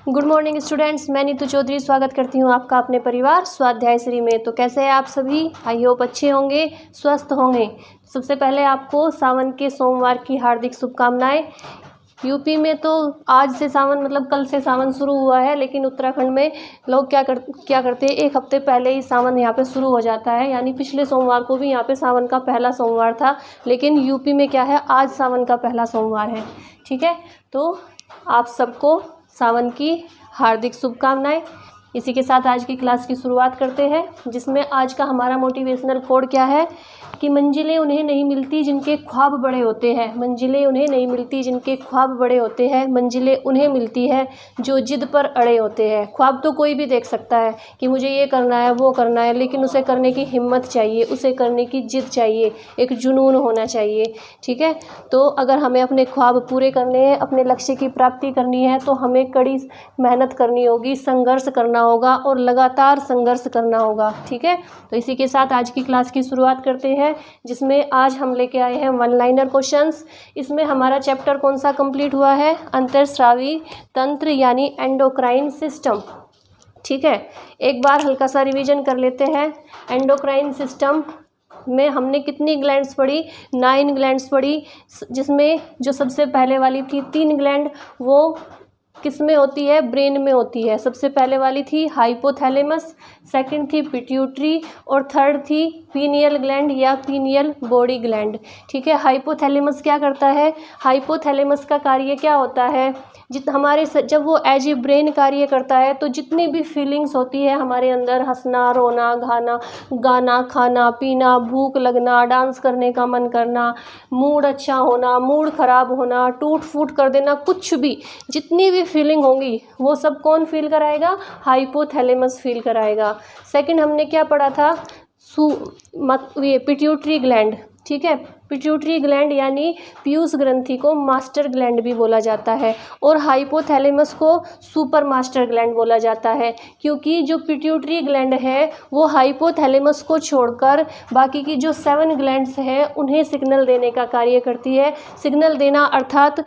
Good morning students, मैं नीतू चौधरी स्वागत करती हूँ आपका अपने परिवार स्वाध्याय श्री में। तो कैसे हैं आप सभी? आई होप अच्छे होंगे, स्वस्थ होंगे। सबसे पहले आपको सावन के सोमवार की हार्दिक शुभकामनाएं। यूपी में तो आज से सावन मतलब कल से सावन शुरू हुआ है, लेकिन उत्तराखंड में लोग क्या करते हैं, एक हफ्ते पहले ही सावन यहाँ पे शुरू हो जाता है। यानी पिछले सोमवार को भी यहाँ पे सावन का पहला सोमवार था, लेकिन यूपी में क्या है, आज सावन का पहला सोमवार है। ठीक है, तो आप सबको सावन की हार्दिक शुभकामनाएं। इसी के साथ आज की क्लास की शुरुआत करते हैं, जिसमें आज का हमारा मोटिवेशनल कोड क्या है कि मंजिलें उन्हें नहीं मिलती जिनके ख्वाब बड़े होते हैं। मंजिलें उन्हें नहीं मिलती जिनके ख्वाब बड़े होते हैं, मंजिलें उन्हें मिलती है जो जिद पर अड़े होते हैं। ख्वाब तो कोई भी देख सकता है कि मुझे ये करना है, वो करना है, लेकिन उसे करने की हिम्मत चाहिए, उसे करने की जिद चाहिए, एक जुनून होना चाहिए। ठीक है, तो अगर हमें अपने ख्वाब पूरे करने हैं, अपने लक्ष्य की प्राप्ति करनी है, तो हमें कड़ी मेहनत करनी होगी, संघर्ष करना होगा और लगातार संघर्ष करना होगा। ठीक है, तो इसी के साथ आज की क्लास की शुरुआत करते हैं, जिसमें आज हम लेके आए हैं वन लाइनर क्वेश्चंस। इसमें हमारा चैप्टर कौन सा कंप्लीट हुआ है? अंतरस्रावी तंत्र यानी एंडोक्राइन सिस्टम। ठीक है, एक बार हल्का सा रिवीजन कर लेते हैं। एंडोक्राइन सिस्टम में हमने कितनी ग्लैंड्स पढ़ी? 9 ग्लैंड्स पढ़ी, जिसमें जो सबसे पहले वाली थी 3 ग्लैंड, वो किस में होती है? ब्रेन में होती है। सबसे पहले वाली थी हाइपोथैलेमस, सेकंड थी पिट्यूटरी और थर्ड थी पीनियल ग्लैंड या पीनियल बॉडी ग्लैंड। ठीक है, हाइपोथैलेमस क्या करता है? हाइपोथैलेमस का कार्य क्या होता है? जब वो एज ए ब्रेन कार्य करता है, तो जितनी भी फीलिंग्स होती है हमारे अंदर, हंसना, रोना, गाना, खाना पीना, भूख लगना, डांस करने का मन करना, मूड अच्छा होना, मूड ख़राब होना, टूट फूट कर देना, कुछ भी जितनी भी फीलिंग होंगी वो सब कौन फील कराएगा? हाइपोथैलेमस फील कराएगा। सेकंड हमने क्या पढ़ा था? ये पिट्यूटरी ग्लैंड। ठीक है, पिट्यूटरी ग्लैंड यानी पीयूष ग्रंथि को मास्टर ग्लैंड भी बोला जाता है, और हाइपोथैलेमस को सुपर मास्टर ग्लैंड बोला जाता है, क्योंकि जो पिट्यूटरी ग्लैंड है वो हाइपोथैलेमस को छोड़कर बाकी की जो 7 ग्लैंड्स हैं उन्हें सिग्नल देने का कार्य करती है। सिग्नल देना अर्थात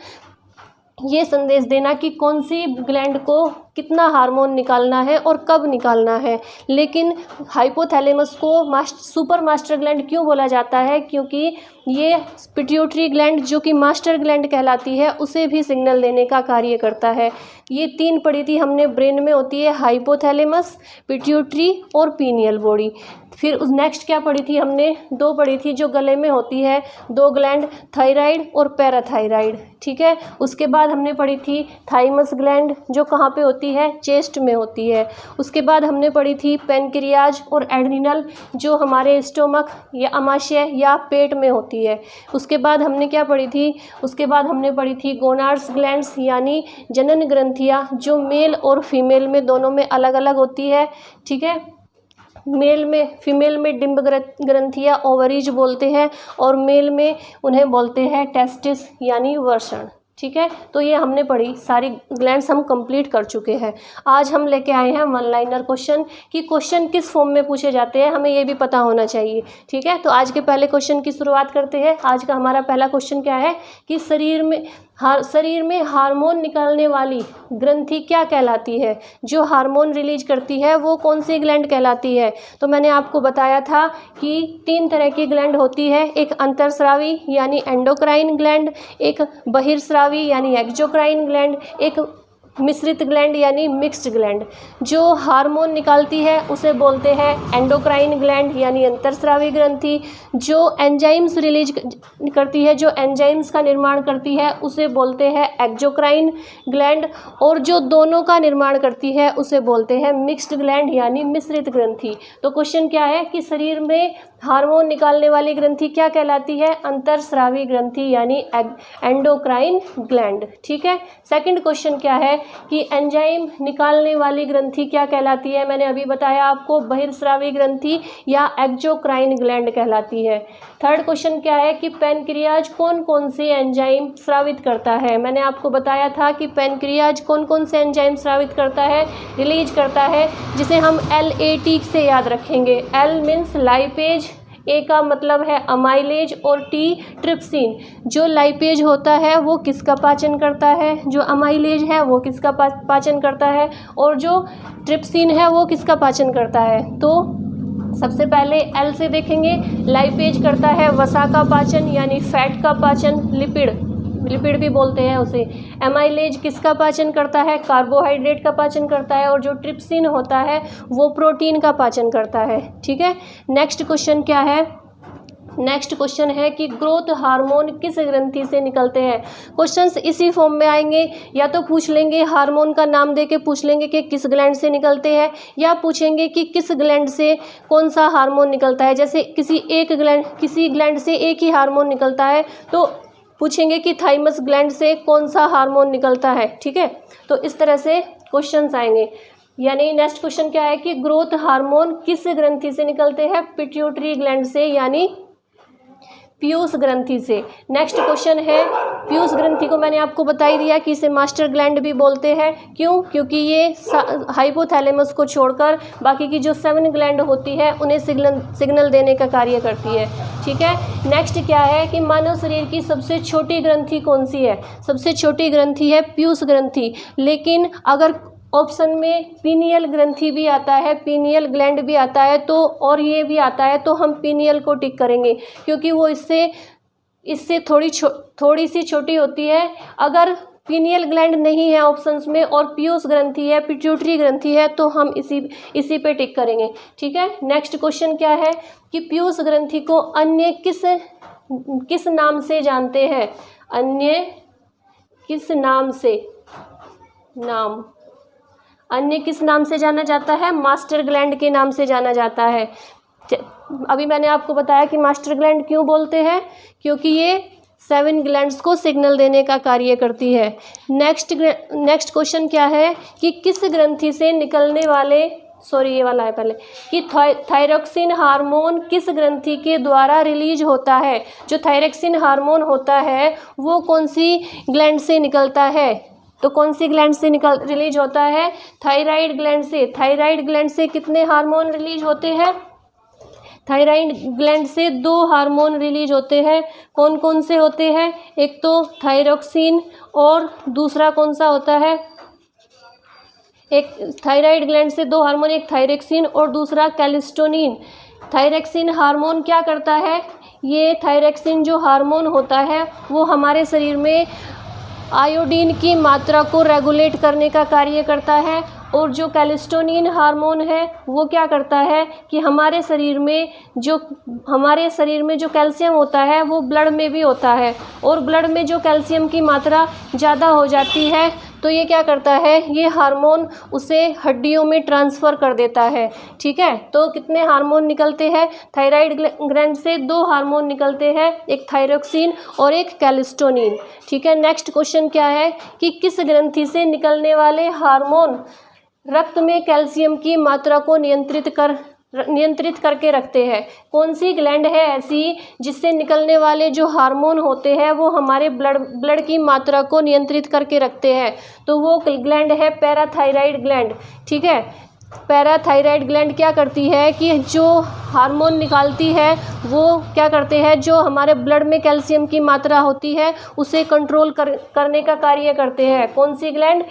ये संदेश देना कि कौन सी ग्लैंड को कितना हार्मोन निकालना है और कब निकालना है। लेकिन हाइपोथैलेमस को सुपर मास्टर ग्लैंड क्यों बोला जाता है? क्योंकि ये पिट्यूटरी ग्लैंड जो कि मास्टर ग्लैंड कहलाती है, उसे भी सिग्नल देने का कार्य करता है। ये 3 पढ़ी थी हमने, ब्रेन में होती है हाइपोथैलेमस, पिट्यूटरी और पीनियल बॉडी। फिर उस नेक्स्ट क्या पढ़ी थी हमने? 2 पढ़ी थी जो गले में होती है, 2 ग्लैंड, थायराइड और पैराथायराइड। ठीक है, उसके बाद हमने पढ़ी थी थाइमस ग्लैंड, जो कहाँ पे होती है? चेस्ट में होती है। उसके बाद हमने पढ़ी थी पेनक्रियाज और एड्रिनल, जो हमारे स्टोमक या अमाशय या पेट में होती है। उसके बाद हमने क्या पढ़ी थी? उसके बाद हमने पढ़ी थी गोनाड्स ग्लैंड्स यानी जनन ग्रंथियाँ, जो मेल और फीमेल में दोनों में अलग अलग होती है। ठीक है, फीमेल में डिंब ग्रंथियाँ ओवरीज बोलते हैं, और मेल में उन्हें बोलते हैं टेस्टिस यानी वृषण। ठीक है, तो ये हमने पढ़ी, सारी ग्लैंड्स हम कंप्लीट कर चुके हैं। आज हम लेके आए हैं वन लाइनर क्वेश्चन कि क्वेश्चन किस फॉर्म में पूछे जाते हैं, हमें ये भी पता होना चाहिए। ठीक है, तो आज के पहले क्वेश्चन की शुरुआत करते हैं। आज का हमारा पहला क्वेश्चन क्या है कि शरीर में हार्मोन निकालने वाली ग्रंथि क्या कहलाती है? जो हार्मोन रिलीज करती है वो कौन सी ग्लैंड कहलाती है? तो मैंने आपको बताया था कि 3 तरह की ग्लैंड होती है, एक अंतरस्रावी यानी एंडोक्राइन ग्लैंड, एक बहिर्स्रावी यानी एक्सोक्राइन ग्लैंड, एक मिश्रित ग्लैंड यानी मिक्स्ड ग्लैंड। जो हार्मोन निकालती है उसे बोलते हैं एंडोक्राइन ग्लैंड यानी अंतरस्रावी ग्रंथि। जो एंजाइम्स रिलीज करती है, जो एंजाइम्स का निर्माण करती है, उसे बोलते हैं एक्सोक्राइन ग्लैंड, और जो दोनों का निर्माण करती है उसे बोलते हैं मिक्स्ड ग्लैंड यानी मिश्रित ग्रंथि। तो क्वेश्चन क्या है कि शरीर में हार्मोन निकालने वाली ग्रंथि क्या कहलाती है? अंतरस्रावी ग्रंथि यानी एंडोक्राइन ग्लैंड। ठीक है, सेकंड क्वेश्चन क्या है कि एंजाइम निकालने वाली ग्रंथि क्या कहलाती है? मैंने अभी बताया आपको, बहिर्स्रावी ग्रंथि या एक्सोक्राइन ग्लैंड कहलाती है। थर्ड क्वेश्चन क्या है कि पैनक्रियाज कौन कौन से एंजाइम स्रावित करता है? मैंने आपको बताया था कि पैनक्रियाज कौन कौन से एंजाइम स्रावित करता है, रिलीज करता है, जिसे हम LAT से याद रखेंगे। L मीन्स लाइपेज, ए का मतलब है अमाइलेज और टी ट्रिप्सिन। जो लाइपेज होता है वो किसका पाचन करता है, जो अमाइलेज है वो किसका पाचन करता है, और जो ट्रिप्सिन है वो किसका पाचन करता है। तो सबसे पहले एल से देखेंगे, लाइपेज करता है वसा का पाचन यानी फैट का पाचन, लिपिड भी बोलते हैं उसे। एमाइलेज किसका पाचन करता है, कार्बोहाइड्रेट का पाचन करता है, और जो ट्रिप्सिन होता है वो प्रोटीन का पाचन करता है। ठीक है, नेक्स्ट क्वेश्चन क्या है, नेक्स्ट क्वेश्चन है कि ग्रोथ हार्मोन किस ग्रंथि से निकलते हैं। क्वेश्चंस इसी फॉर्म में आएंगे, या तो पूछ लेंगे हार्मोन का नाम देके पूछ लेंगे कि किस ग्लैंड से निकलते हैं, या पूछेंगे कि किस ग्लैंड से कौन सा हार्मोन निकलता है। जैसे किसी ग्लैंड से एक ही हार्मोन निकलता है तो पूछेंगे कि थाइमस ग्लैंड से कौन सा हार्मोन निकलता है। ठीक है, तो इस तरह से क्वेश्चंस आएंगे। यानी नेक्स्ट क्वेश्चन क्या है कि ग्रोथ हार्मोन किस ग्रंथि से निकलते हैं, पिट्यूटरी ग्लैंड से यानी पीयूष ग्रंथि से। नेक्स्ट क्वेश्चन है, पीयूष ग्रंथि को मैंने आपको बता ही दिया कि इसे मास्टर ग्लैंड भी बोलते हैं। क्यों, क्योंकि ये हाइपोथैलेमस को छोड़कर बाकी की जो 7 ग्लैंड होती है उन्हें सिग्नल देने का कार्य करती है। ठीक है, नेक्स्ट क्या है कि मानव शरीर की सबसे छोटी ग्रंथि कौन सी है, सबसे छोटी ग्रंथि है पीयूष ग्रंथि। लेकिन अगर ऑप्शन में पीनियल ग्रंथि भी आता है, पीनियल ग्लैंड भी आता है तो, और ये भी आता है तो हम पीनियल को टिक करेंगे क्योंकि वो इससे थोड़ी सी छोटी होती है। अगर पीनियल ग्लैंड नहीं है ऑप्शंस में और पीयूष ग्रंथि है, पिट्यूटरी ग्रंथि है, तो हम इसी पे टिक करेंगे। ठीक है, नेक्स्ट क्वेश्चन क्या है कि पीयूष ग्रंथि को अन्य किस नाम से जानते हैं, अन्य किस नाम से, अन्य किस नाम से जाना जाता है, मास्टर ग्लैंड के नाम से जाना जाता है। अभी मैंने आपको बताया कि मास्टर ग्लैंड क्यों बोलते हैं, क्योंकि ये 7 ग्लैंड्स को सिग्नल देने का कार्य करती है। नेक्स्ट क्वेश्चन क्या है कि किस ग्रंथि से निकलने वाले, ये वाला है पहले, कि थायरोक्सिन हार्मोन किस ग्रंथि के द्वारा रिलीज होता है। जो थायरोक्सिन हार्मोन होता है वो कौन सी ग्लैंड से निकलता है, तो कौन सी ग्लैंड से रिलीज होता है, थायराइड ग्लैंड से। थायराइड ग्लैंड से कितने हार्मोन रिलीज होते हैं, थायराइड ग्लैंड से 2 हार्मोन रिलीज होते हैं। कौन कौन से होते हैं, एक तो थायरोक्सिन और दूसरा कौन सा होता है, एक थायराइड ग्लैंड से 2 हार्मोन, एक थायरोक्सिन और दूसरा कैल्सिटोनिन। थायरोक्सिन हार्मोन क्या करता है, ये थायरोक्सिन जो हार्मोन होता है वो हमारे शरीर में आयोडीन की मात्रा को रेगुलेट करने का कार्य करता है, और जो कैल्सिटोनिन हार्मोन है वो क्या करता है कि हमारे शरीर में जो कैल्शियम होता है वो ब्लड में भी होता है, और ब्लड में जो कैल्शियम की मात्रा ज़्यादा हो जाती है तो ये क्या करता है, ये हार्मोन उसे हड्डियों में ट्रांसफ़र कर देता है। ठीक है, तो कितने हार्मोन निकलते हैं, थायराइड ग्लैंड से 2 हार्मोन निकलते हैं, एक थायरोक्सिन और एक कैल्सिटोनिन। ठीक है, नेक्स्ट क्वेश्चन क्या है कि किस ग्रंथि से निकलने वाले हार्मोन रक्त में कैल्शियम की मात्रा को नियंत्रित करके रखते हैं। कौन सी ग्लैंड है ऐसी जिससे निकलने वाले जो हार्मोन होते हैं वो हमारे ब्लड की मात्रा को नियंत्रित करके रखते हैं, तो वो ग्लैंड है पैराथायराइड ग्लैंड। ठीक है, पैराथायराइड ग्लैंड क्या करती है कि जो हार्मोन निकालती है वो क्या करते हैं, जो हमारे ब्लड में कैल्शियम की मात्रा होती है उसे कंट्रोल करने का कार्य करते हैं। कौन सी gland,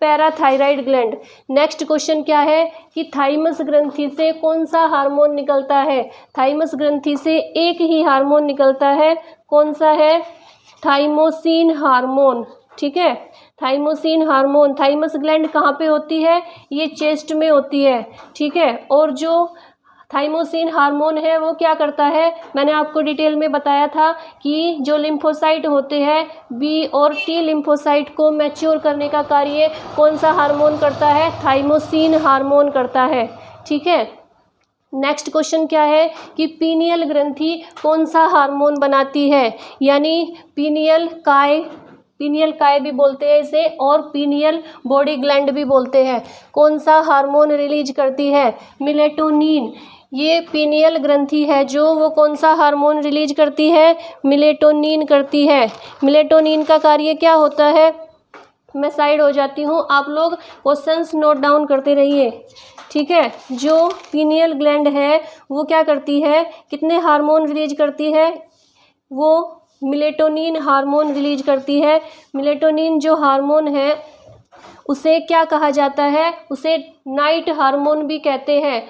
parathyroid gland. Next question क्या है कि थाइमस ग्रंथि से कौन सा हार्मोन निकलता है। थाइमस ग्रंथि से एक ही हार्मोन निकलता है, कौन सा है, थाइमोसिन हार्मोन। ठीक है, थाइमोसिन हार्मोन। थाइमस ग्लैंड कहाँ पे होती है, ये चेस्ट में होती है। ठीक है, और जो थाइमोसिन हार्मोन है वो क्या करता है, मैंने आपको डिटेल में बताया था कि जो लिम्फोसाइट होते हैं बी और टी लिम्फोसाइट को मैच्योर करने का कार्य कौन सा हार्मोन करता है, थाइमोसिन हार्मोन करता है। ठीक है, नेक्स्ट क्वेश्चन क्या है कि पीनियल ग्रंथि कौन सा हार्मोन बनाती है, यानी पीनियल काय भी बोलते हैं इसे, और पीनियल बॉडी ग्लैंड भी बोलते हैं। कौन सा हार्मोन रिलीज करती है, मेलेटोनिन। ये पीनियल ग्रंथि है जो वो कौन सा हार्मोन रिलीज करती है, मेलेटोनिन करती है। मेलेटोनिन का कार्य क्या होता है, मैं साइड हो जाती हूँ, आप लोग क्वेश्चंस नोट डाउन करते रहिए, ठीक है। जो पीनियल ग्लैंड है वो क्या करती है, कितने हार्मोन रिलीज करती है, वो मेलेटोनिन हार्मोन रिलीज करती है। मेलेटोनिन जो हार्मोन है उसे क्या कहा जाता है, उसे नाइट हार्मोन भी कहते हैं,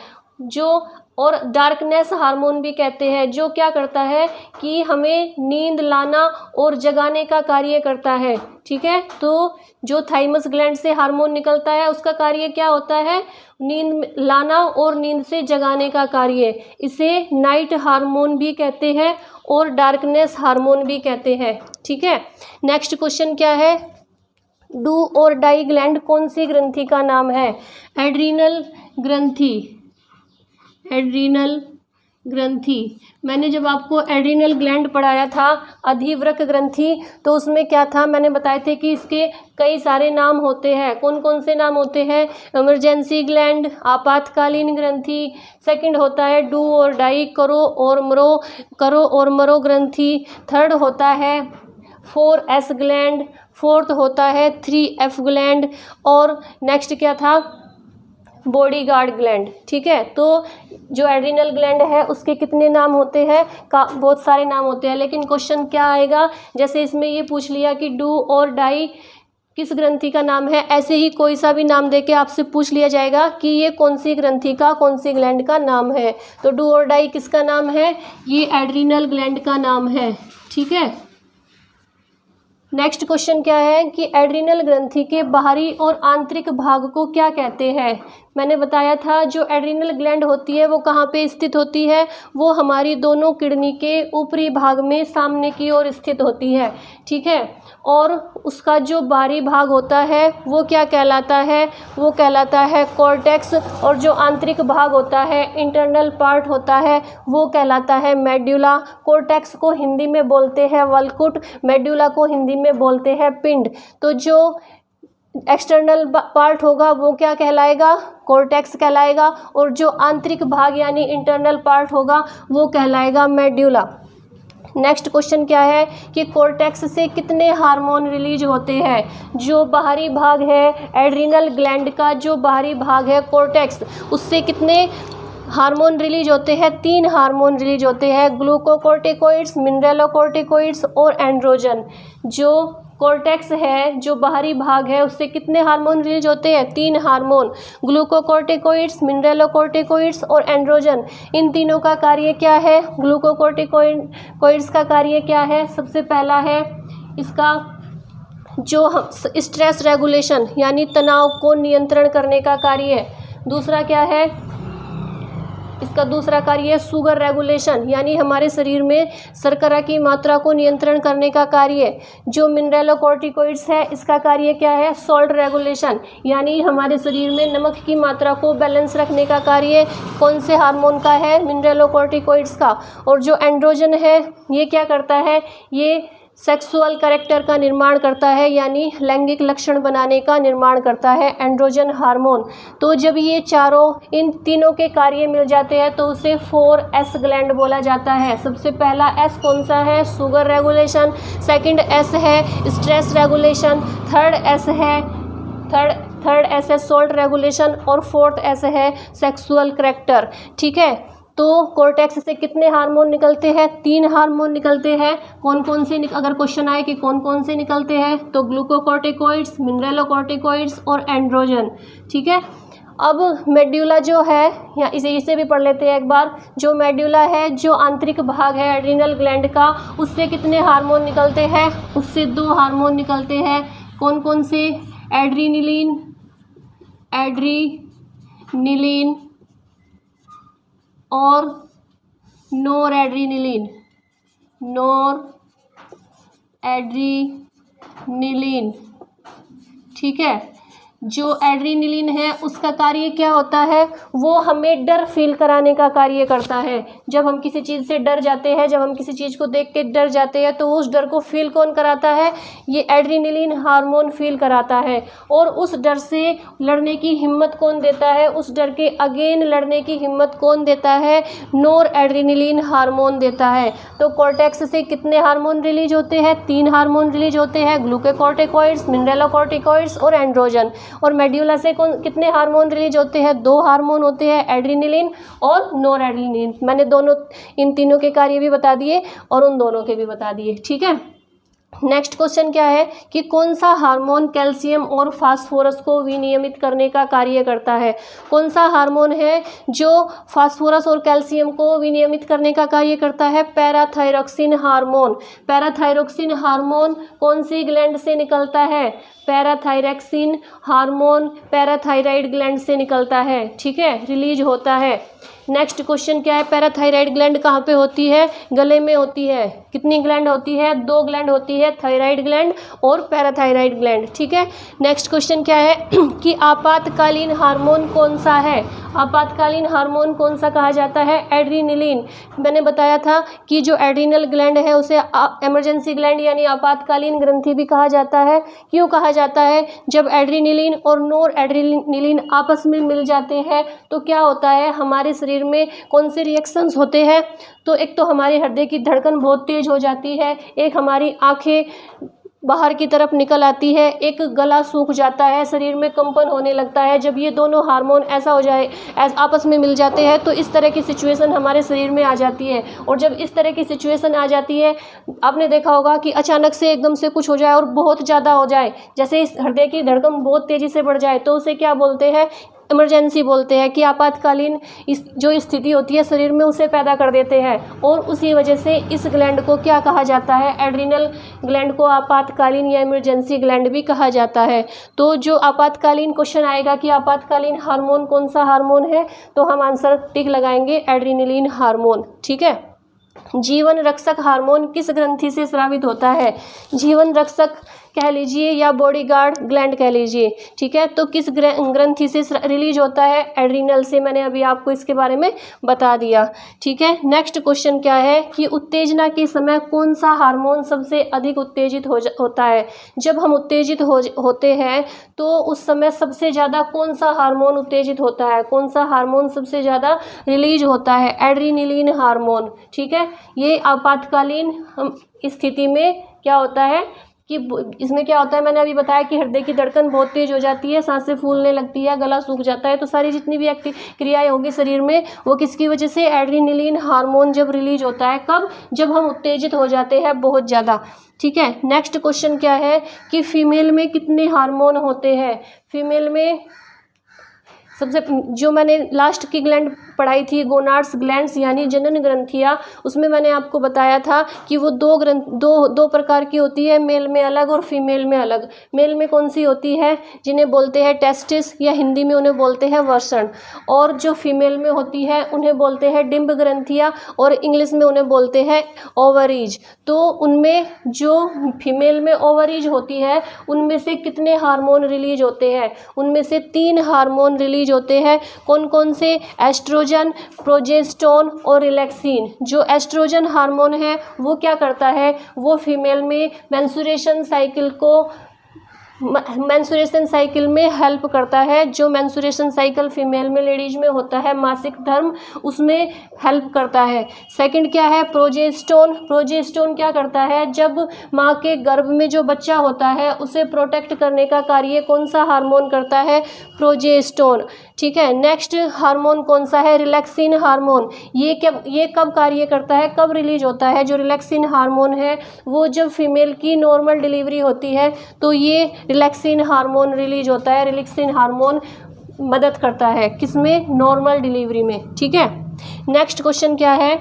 जो और डार्कनेस हार्मोन भी कहते हैं, जो क्या करता है कि हमें नींद लाना और जगाने का कार्य करता है, ठीक है। तो जो थाइमस ग्लैंड से हार्मोन निकलता है उसका कार्य क्या होता है, नींद लाना और नींद से जगाने का कार्य। इसे नाइट हार्मोन भी कहते हैं और डार्कनेस हार्मोन भी कहते हैं, ठीक है। नेक्स्ट क्वेश्चन क्या है, डू और डाई ग्लैंड कौन सी ग्रंथि का नाम है, एड्रीनल ग्रंथि। एड्रीनल ग्रंथि, मैंने जब आपको एड्रीनल ग्लैंड पढ़ाया था अधिवृक्क ग्रंथि, तो उसमें क्या था, मैंने बताए थे कि इसके कई सारे नाम होते हैं। कौन कौन से नाम होते हैं, इमरजेंसी ग्लैंड, आपातकालीन ग्रंथि, सेकंड होता है डू और डाई, करो और मरो ग्रंथि, थर्ड होता है 4S ग्लैंड, फोर्थ होता है 3F ग्लैंड, और नेक्स्ट क्या था, बॉडीगार्ड ग्लैंड, ठीक है। तो जो एड्रिनल ग्लैंड है उसके कितने नाम होते हैं, बहुत सारे नाम होते हैं, लेकिन क्वेश्चन क्या आएगा, जैसे इसमें ये पूछ लिया कि डू और डाई किस ग्रंथि का नाम है, ऐसे ही कोई सा भी नाम देके आपसे पूछ लिया जाएगा कि ये कौन सी ग्रंथि का, कौन सी ग्लैंड का नाम है। तो डू और डाई किसका नाम है, ये एड्रिनल ग्लैंड का नाम है, ठीक है। नेक्स्ट क्वेश्चन क्या है कि एड्रिनल ग्रंथि के बाहरी और आंतरिक भाग को क्या कहते हैं। मैंने बताया था जो एड्रिनल ग्लैंड होती है वो कहाँ पे स्थित होती है, वो हमारी दोनों किडनी के ऊपरी भाग में सामने की ओर स्थित होती है, ठीक है। और उसका जो बाहरी भाग होता है वो क्या कहलाता है, वो कहलाता है कॉर्टेक्स, और जो आंतरिक भाग होता है, इंटरनल पार्ट होता है, वो कहलाता है मेड्यूला। कॉर्टेक्स को हिंदी में बोलते हैं वल्कुट, मेड्यूला को हिंदी में बोलते हैं पिंड। तो जो एक्सटर्नल पार्ट होगा वो क्या कहलाएगा, कॉर्टेक्स कहलाएगा, और जो आंतरिक भाग यानी इंटरनल पार्ट होगा वो कहलाएगा मेड्यूला। नेक्स्ट क्वेश्चन क्या है कि कॉर्टेक्स से कितने हार्मोन रिलीज होते हैं। जो बाहरी भाग है एड्रिनल ग्लैंड का, जो बाहरी भाग है कॉर्टेक्स, उससे कितने हार्मोन रिलीज होते हैं, 3 हार्मोन रिलीज होते हैं, ग्लूकोकोर्टिकोइड्स, मिनरलोकोर्टिकोइड्स और एंड्रोजन। जो कॉर्टेक्स है, जो बाहरी भाग है, उससे कितने हार्मोन रिलीज होते हैं, 3 हार्मोन, ग्लूकोकोर्टिकोइड्स, मिनरलोकोर्टिकोइड्स और एंड्रोजन। इन तीनों का कार्य क्या है, ग्लूकोकोर्टिकोइड्स का कार्य क्या है, सबसे पहला है इसका जो स्ट्रेस रेगुलेशन यानी तनाव को नियंत्रण करने का कार्य है। दूसरा क्या है, इसका दूसरा कार्य है शुगर रेगुलेशन यानी हमारे शरीर में शर्करा की मात्रा को नियंत्रण करने का कार्य। जो मिनरलोकोर्टिकोइड्स है इसका कार्य क्या है, सॉल्ट रेगुलेशन यानी हमारे शरीर में नमक की मात्रा को बैलेंस रखने का कार्य कौन से हार्मोन का है, मिनरलोकोर्टिकोइड्स का। और जो एंड्रोजन है ये क्या करता है, ये सेक्सुअल कैरेक्टर का निर्माण करता है यानी लैंगिक लक्षण बनाने का निर्माण करता है एंड्रोजन हार्मोन। तो जब ये चारों इन तीनों के कार्य मिल जाते हैं तो उसे 4S ग्लैंड बोला जाता है। सबसे पहला S कौन सा है, शुगर रेगुलेशन, सेकंड S है स्ट्रेस रेगुलेशन, थर्ड S है सॉल्ट रेगुलेशन और फोर्थ S है सेक्सुअल कैरेक्टर, ठीक है। तो कॉर्टेक्स से कितने हार्मोन निकलते हैं, 3 हार्मोन निकलते हैं। कौन कौन से अगर क्वेश्चन आए कि कौन कौन से निकलते हैं तो ग्लूकोकोर्टिकोइड्स, मिनरलोकोर्टिकोइड्स और एंड्रोजन, ठीक है। अब मेड्यूला जो है या इसे भी पढ़ लेते हैं एक बार। जो मेड्यूला है जो आंतरिक भाग है एड्रिनल ग्लैंड का, उससे कितने हार्मोन निकलते हैं, उससे 2 हार्मोन निकलते हैं। कौन कौन से, एड्रीनिलीन और नोरएड्रेनालिन, ठीक है। जो एड्रेनलिन है उसका कार्य क्या होता है, वो हमें डर फील कराने का कार्य करता है। जब हम किसी चीज़ से डर जाते हैं, जब हम किसी चीज़ को देख के डर जाते हैं, तो उस डर को फील कौन कराता है, ये एड्रेनलिन हार्मोन फील कराता है। और उस डर से लड़ने की हिम्मत कौन देता है, उस डर के अगेन लड़ने की हिम्मत कौन देता है, नोर एड्रेनलिन हार्मोन देता है। तो कॉर्टेक्स से कितने हार्मोन रिलीज होते हैं, 3 हार्मोन रिलीज होते हैं, ग्लूकोकॉर्टिकॉइड्स, मिनरलोकॉर्टिकॉइड्स और एंड्रोजन। और मेड्यूला से कितने हार्मोन रिलीज होते हैं, 2 हार्मोन होते हैं, एड्रेनलिन और नोर एड्रेनलिन। मैंने दोनों, इन तीनों के कार्य भी बता दिए और उन दोनों के भी बता दिए, ठीक है। नेक्स्ट क्वेश्चन क्या है कि कौन सा हार्मोन कैल्शियम और फास्फोरस को विनियमित करने का कार्य करता है। कौन सा हार्मोन है जो फास्फोरस और कैल्शियम को विनियमित करने का कार्य करता है, पैराथायरॉक्सिन हार्मोन। पैराथायरॉक्सिन हार्मोन कौन सी ग्लैंड से निकलता है, पैराथायरॉक्सिन हार्मोन पैराथायराइड ग्लैंड से निकलता है, ठीक है, रिलीज होता है। नेक्स्ट क्वेश्चन क्या है, पैराथायराइड ग्लैंड कहाँ पे होती है, गले में होती है। कितनी ग्लैंड होती है, 2 ग्लैंड होती है, थायराइड ग्लैंड और पैराथायराइड ग्लैंड, ठीक है। नेक्स्ट क्वेश्चन क्या है कि आपातकालीन हार्मोन कौन सा है। आपातकालीन हार्मोन कौन सा कहा जाता है, एड्रेनलिन। मैंने बताया था कि जो एड्रीनल ग्लैंड है उसे इमरजेंसी ग्लैंड यानी आपातकालीन ग्रंथि भी कहा जाता है। क्यों कहा जाता है, जब एड्रेनलिन और नोर एड्रेनलिन आपस में मिल जाते हैं तो क्या होता है, हमारे शरीर में कौन से रिएक्शंस होते हैं। तो एक तो हमारे हृदय की धड़कन बहुत तेज हो जाती है, एक हमारी आंखें बाहर की तरफ निकल आती है, एक गला सूख जाता है, शरीर में कंपन होने लगता है। जब ये दोनों हार्मोन ऐसा हो जाए, आपस में मिल जाते हैं तो इस तरह की सिचुएशन हमारे शरीर में आ जाती है। और जब इस तरह की सिचुएशन आ जाती है, आपने देखा होगा कि अचानक से एकदम से कुछ हो जाए और बहुत ज़्यादा हो जाए, जैसे इस हृदय की धड़कन बहुत तेज़ी से बढ़ जाए, तो उसे क्या बोलते हैं, इमरजेंसी बोलते हैं। कि आपातकालीन इस जो स्थिति होती है शरीर में उसे पैदा कर देते हैं। और उसी वजह से इस ग्लैंड को क्या कहा जाता है, एड्रीनल ग्लैंड को आपातकालीन या इमरजेंसी ग्लैंड भी कहा जाता है। तो जो आपातकालीन क्वेश्चन आएगा कि आपातकालीन हार्मोन कौन सा हार्मोन है, तो हम आंसर टिक लगाएंगे एड्रेनलिन हार्मोन, ठीक है। जीवन रक्षक हार्मोन किस ग्रंथि से स्रावित होता है, जीवन रक्षक कह लीजिए या बॉडीगार्ड ग्लैंड कह लीजिए, ठीक है। तो किस ग्रंथि से रिलीज होता है, एड्रीनल से। मैंने अभी आपको इसके बारे में बता दिया, ठीक है। नेक्स्ट क्वेश्चन क्या है कि उत्तेजना के समय कौन सा हार्मोन सबसे अधिक उत्तेजित होता है। जब हम उत्तेजित होते हैं तो उस समय सबसे ज़्यादा कौन सा हार्मोन उत्तेजित होता है, कौन सा हार्मोन सबसे ज़्यादा रिलीज होता है, एड्रेनलिन हार्मोन, ठीक है। ये आपातकालीन स्थिति में क्या होता है कि इसमें क्या होता है, मैंने अभी बताया कि हृदय की धड़कन बहुत तेज हो जाती है, सांसें फूलने लगती है, गला सूख जाता है। तो सारी जितनी भी क्रियाएं होंगी शरीर में वो किसकी वजह से, एड्रेनलिन हार्मोन जब रिलीज होता है। कब, जब हम उत्तेजित हो जाते हैं बहुत ज़्यादा, ठीक है। नेक्स्ट क्वेश्चन क्या है कि फीमेल में कितने हार्मोन होते हैं। फीमेल में सबसे जो मैंने लास्ट की ग्लैंड पढ़ाई थी गोनाड्स ग्लैंड्स यानी जनन ग्रंथियाँ, उसमें मैंने आपको बताया था कि वो दो प्रकार की होती है, मेल में अलग और फीमेल में अलग। मेल में कौन सी होती है, जिन्हें बोलते हैं टेस्टिस या हिंदी में उन्हें बोलते हैं वर्षण। और जो फीमेल में होती है उन्हें बोलते हैं डिंब ग्रंथियाँ और इंग्लिश में उन्हें बोलते हैं ओवरीज। तो उनमें जो फीमेल में ओवरीज होती है उनमें से कितने हार्मोन रिलीज होते हैं, उनमें से 3 हार्मोन रिलीज होते हैं। कौन कौन से, एस्ट्रोजन, प्रोजेस्टेरोन और रिलैक्सिन। जो एस्ट्रोजन हार्मोन है वो क्या करता है, वो फीमेल में मेंस्ट्रुएशन साइकिल में हेल्प करता है। जो मेंस्ट्रुएशन साइकिल फीमेल में लेडीज में होता है, मासिक धर्म, उसमें हेल्प करता है। सेकंड क्या है, प्रोजेस्टेरोन। प्रोजेस्टेरोन क्या करता है, जब माँ के गर्भ में जो बच्चा होता है उसे प्रोटेक्ट करने का कार्य कौन सा हार्मोन करता है, प्रोजेस्टेरोन, ठीक है। नेक्स्ट हार्मोन कौन सा है, रिलैक्सिन हार्मोन। ये कब कार्य करता है, कब रिलीज होता है। जो रिलैक्सिन हार्मोन है वो जब फीमेल की नॉर्मल डिलीवरी होती है तो ये रिलैक्सिन हार्मोन रिलीज होता है। रिलैक्सिन हार्मोन मदद करता है किसमें, नॉर्मल डिलीवरी में, ठीक है। नेक्स्ट क्वेश्चन क्या है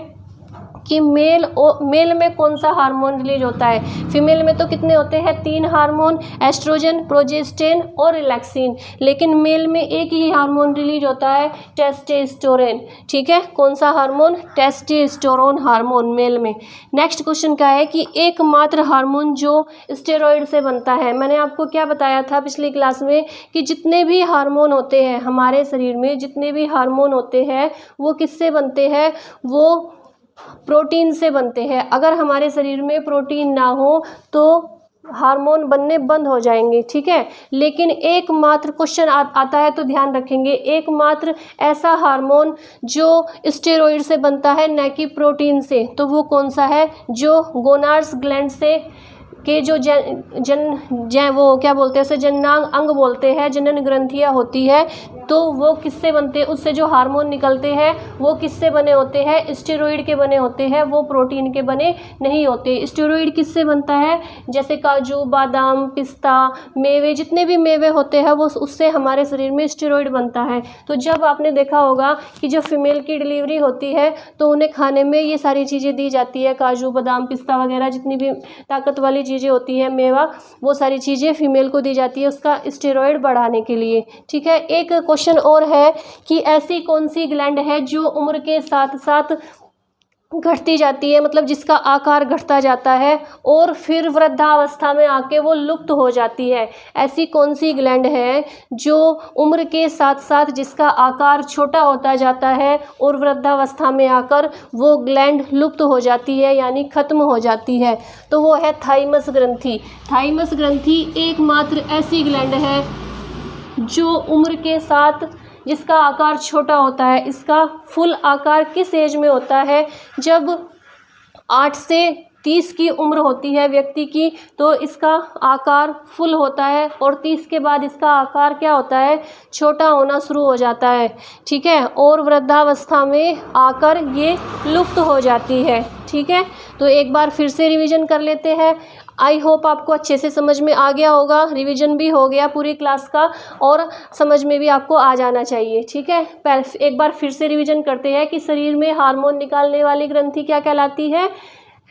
कि मेल में कौन सा हार्मोन रिलीज होता है। फीमेल में तो कितने होते हैं, 3 हार्मोन, एस्ट्रोजन, प्रोजेस्टेरोन और रिलैक्सिन, लेकिन मेल में एक ही हार्मोन रिलीज होता है, टेस्टोस्टेरोन। ठीक है, कौन सा हार्मोन, टेस्टोस्टेरोन हार्मोन मेल में। नेक्स्ट क्वेश्चन क्या है कि एकमात्र हार्मोन जो स्टेरॉइड से बनता है। मैंने आपको क्या बताया था पिछली क्लास में कि जितने भी हार्मोन होते हैं हमारे शरीर में, जितने भी हार्मोन होते हैं वो किससे बनते हैं, वो प्रोटीन से बनते हैं। अगर हमारे शरीर में प्रोटीन ना हो तो हार्मोन बनने बंद हो जाएंगे। ठीक है, लेकिन एकमात्र क्वेश्चन आता है तो ध्यान रखेंगे, एकमात्र ऐसा हार्मोन जो स्टेरॉइड से बनता है न कि प्रोटीन से, तो वो कौन सा है, जो गोनाड्स ग्लैंड से के जो वो क्या बोलते हैं उसे, जननांग अंग बोलते हैं, जनन ग्रंथियाँ होती है, तो वो किससे बनते हैं, उससे जो हार्मोन निकलते हैं वो किससे बने होते हैं, स्टेरॉइड के बने होते हैं, वो प्रोटीन के बने नहीं होते। स्टेरॉइड किससे बनता है, जैसे काजू, बादाम, पिस्ता, मेवे, जितने भी मेवे होते हैं वो उससे हमारे शरीर में स्टेरॉइड बनता है। तो जब आपने देखा होगा कि जब फीमेल की डिलीवरी होती है तो उन्हें खाने में ये सारी चीज़ें दी जाती है, काजू, बादाम, पिस्ता वगैरह जितनी भी ताकत वाली चीज़ें होती है, मेवा, वो सारी चीज़ें फीमेल को दी जाती है उसका स्टेरॉइड बढ़ाने के लिए। ठीक है, एक क्वेश्चन और है कि ऐसी कौन सी ग्लैंड है जो उम्र के साथ साथ घटती जाती है, मतलब जिसका आकार घटता जाता है और फिर वृद्धावस्था में आके वो लुप्त हो जाती है। ऐसी कौन सी ग्लैंड है जो उम्र के साथ साथ जिसका आकार छोटा होता जाता है और वृद्धावस्था में आकर वो ग्लैंड लुप्त हो जाती है, यानी खत्म हो जाती है, तो वो है थाइमस ग्रंथि। थाइमस ग्रंथि एकमात्र ऐसी ग्लैंड है जो उम्र के साथ जिसका आकार छोटा होता है। इसका फुल आकार किस एज में होता है, जब 8 से 30 की उम्र होती है व्यक्ति की, तो इसका आकार फुल होता है और 30 के बाद इसका आकार क्या होता है, छोटा होना शुरू हो जाता है। ठीक है, और वृद्धावस्था में आकर ये लुप्त हो जाती है। ठीक है, तो एक बार फिर से रिवीजन कर लेते हैं। आई होप आपको अच्छे से समझ में आ गया होगा, रिवीजन भी हो गया पूरी क्लास का और समझ में भी आपको आ जाना चाहिए। ठीक है, एक बार फिर से रिवीजन करते हैं कि शरीर में हार्मोन निकालने वाली ग्रंथि क्या कहलाती है,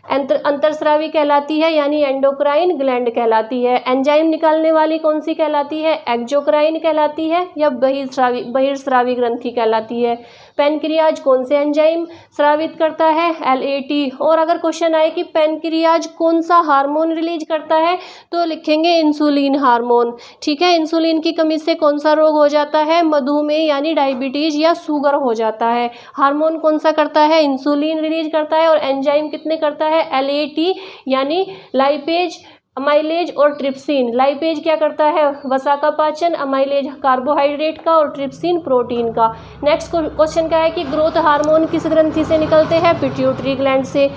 अंतरस्रावी कहलाती है, यानी एंडोक्राइन ग्लैंड कहलाती है। एंजाइम निकालने वाली कौन सी कहलाती है, एक्जोक्राइन कहलाती है या बहिर्स्रावी ग्रंथि कहलाती है। पैनक्रियाज कौन से एंजाइम स्रावित करता है, LAT। और अगर क्वेश्चन आए कि पैनक्रियाज कौन सा हार्मोन रिलीज करता है तो लिखेंगे इंसुलिन हार्मोन। ठीक है, इंसुलिन की कमी से कौन सा रोग हो जाता है, मधुमेह यानी डायबिटीज या शुगर हो जाता है। हार्मोन कौन सा करता है, इंसुलिन रिलीज करता है, और एंजाइम कितने करता है, LAT यानी लाइपेज, अमाइलेज और ट्रिप्सिन। लाइपेज क्या करता है, वसा का पाचन, अमाइलेज कार्बोहाइड्रेट का और ट्रिप्सिन प्रोटीन का। नेक्स्ट क्वेश्चन क्या है कि ग्रोथ हार्मोन किस ग्रंथि से निकलते हैं, पिट्यूटरी ग्लैंड से।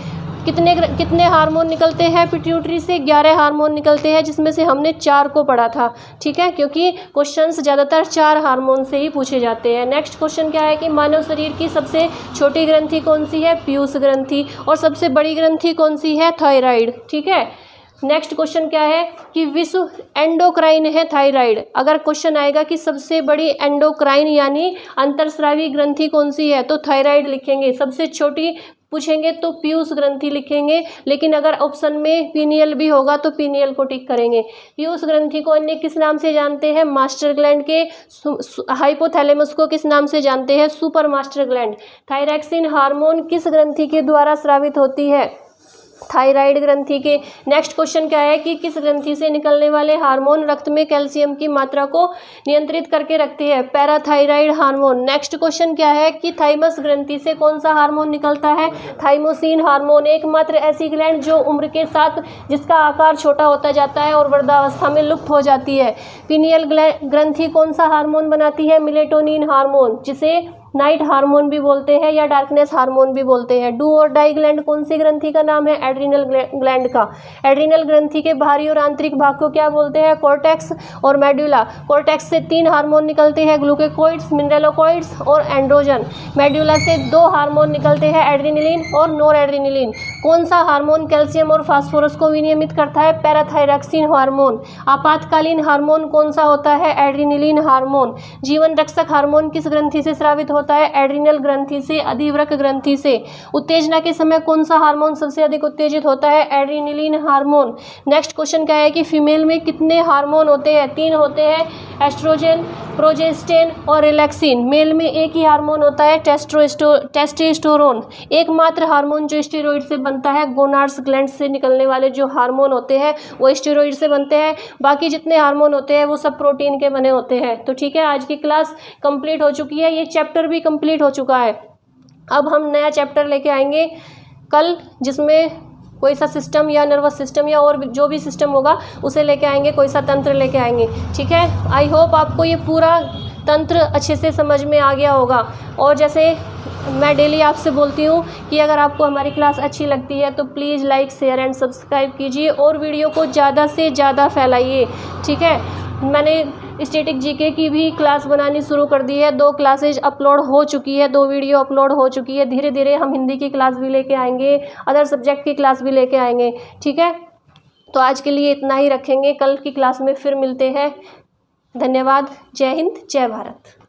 कितने हार्मोन निकलते हैं पिट्यूटरी से, 11 हार्मोन निकलते हैं, जिसमें से हमने 4 को पढ़ा था। ठीक है, क्योंकि क्वेश्चंस ज़्यादातर 4 हार्मोन से ही पूछे जाते हैं। नेक्स्ट क्वेश्चन क्या है कि मानव शरीर की सबसे छोटी ग्रंथि कौन सी है, पीयूष ग्रंथि, और सबसे बड़ी ग्रंथि कौन सी है, थायराइड। ठीक है, नेक्स्ट क्वेश्चन क्या है कि विश्व एंडोक्राइन है थायराइड। अगर क्वेश्चन आएगा कि सबसे बड़ी एंडोक्राइन यानी अंतरस्रावी ग्रंथि कौन सी है, तो थायराइड लिखेंगे। सबसे छोटी पूछेंगे तो पीयूष ग्रंथि लिखेंगे, लेकिन अगर ऑप्शन में पीनियल भी होगा तो पीनियल को टिक करेंगे। पीयूष ग्रंथि को अन्य किस नाम से जानते हैं, मास्टर ग्लैंड के। हाइपोथैलेमस को किस नाम से जानते हैं, super master gland. Thyroxine hormone किस ग्रंथि के द्वारा स्रावित होती है, थायराइड ग्रंथि के। नेक्स्ट क्वेश्चन क्या है कि किस ग्रंथि से निकलने वाले हार्मोन रक्त में कैल्शियम की मात्रा को नियंत्रित करके रखते हैं, पैराथायराइड हार्मोन। नेक्स्ट क्वेश्चन क्या है कि थाइमस ग्रंथि से कौन सा हार्मोन निकलता है, थाइमोसिन हार्मोन। एकमात्र ऐसी ग्लैंड जो उम्र के साथ जिसका आकार छोटा होता जाता है और वृद्धावस्था में लुप्त हो जाती है। पीनियल ग्रंथि कौन सा हार्मोन बनाती है, मेलेटोनिन हार्मोन, जिसे नाइट हार्मोन भी बोलते हैं या डार्कनेस हार्मोन भी बोलते हैं। डू और डाई ग्लैंड कौन सी ग्रंथि का नाम है, एड्रिनल ग्लैंड का। एड्रिनल ग्रंथि के बाहरी और आंतरिक भाग को क्या बोलते हैं, कॉर्टेक्स और मेडुला। कॉर्टेक्स से 3 हार्मोन निकलते हैं, ग्लूकोकॉइड्स, मिनरलोकॉइड्स और एंड्रोजन। मेडुला से 2 हार्मोन निकलते हैं, एड्रेनालिन और नोर एड्रेनालिन। कौन सा हार्मोन कैल्शियम और फास्फोरस को विनियमित करता है, पैराथायरॉक्सिन हार्मोन। आपातकालीन हार्मोन कौन सा होता है, एड्रेनालिन हार्मोन। जीवन रक्षक हार्मोन किस ग्रंथि से स्रावित होता होता है? एड्रिनल ग्रंथि से, अधिवृक्क ग्रंथि से। उत्तेजना के समय कौन सा हार्मोन सबसे अधिक उत्तेजित होता है? Adrenaline hormone. नेक्स्ट क्वेश्चन क्या है कि फीमेल में कितने हार्मोन होते हैं? 3 होते हैं, एस्ट्रोजन, प्रोजेस्टेन और रिलैक्सिन। मेल में एक ही हार्मोन होता है, टेस्टोस्टेरोन। एकमात्र हार्मोन जो स्टेरॉइड से बनता है, गोनाड्स ग्लैंड से निकलने वाले जो हार्मोन होते हैं वो स्टेरॉइड से बनते हैं। बाकी जितने हार्मोन होते हैं वो सब प्रोटीन के बने होते हैं। तो ठीक है, आज की क्लास कंप्लीट हो चुकी है, ये चैप्टर भी कंप्लीट हो चुका है। अब हम नया चैप्टर लेके आएंगे कल, जिसमें कोई सा सिस्टम या नर्वस सिस्टम या और जो भी सिस्टम होगा उसे लेके आएंगे, कोई सा तंत्र लेके आएंगे। ठीक है, आई होप आपको ये पूरा तंत्र अच्छे से समझ में आ गया होगा। और जैसे मैं डेली आपसे बोलती हूँ कि अगर आपको हमारी क्लास अच्छी लगती है तो please like, share and subscribe कीजिए और वीडियो को ज़्यादा से ज़्यादा फैलाइए। ठीक है, मैंने स्टैटिक जीके की भी क्लास बनानी शुरू कर दी है, 2 क्लासेज अपलोड हो चुकी है, 2 वीडियो अपलोड हो चुकी है। धीरे धीरे हम हिंदी की क्लास भी लेके आएंगे, अदर सब्जेक्ट की क्लास भी लेके आएंगे। ठीक है, तो आज के लिए इतना ही रखेंगे, कल की क्लास में फिर मिलते हैं। धन्यवाद। जय हिंद, जय भारत।